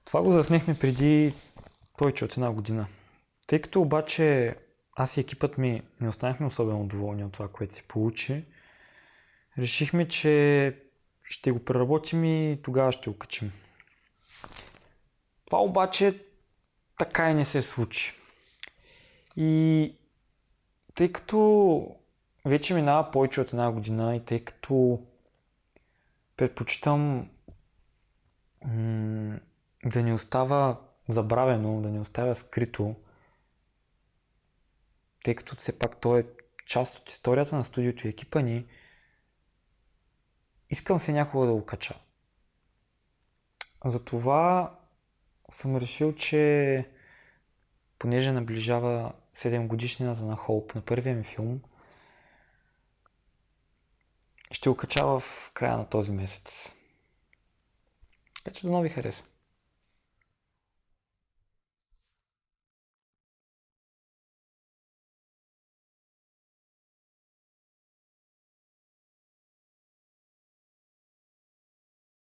Това го заснехме преди повече от една година. Тъй като обаче аз и екипът ми не останахме особено доволни от това, което се получи, решихме, че ще го преработим и тогава ще го качим. Това обаче така и не се случи. И тъй като вече минава повече от една година и тъй като предпочитам да не остава забравено, да не остава скрито, тъй като все пак то е част от историята на студиото и екипа ни, искам се някога да го кача. Затова съм решил, че понеже наближава 7 годишнината на Хоуп, на първия ми филм, ще го кача в края на този месец. Така че да ви хареса.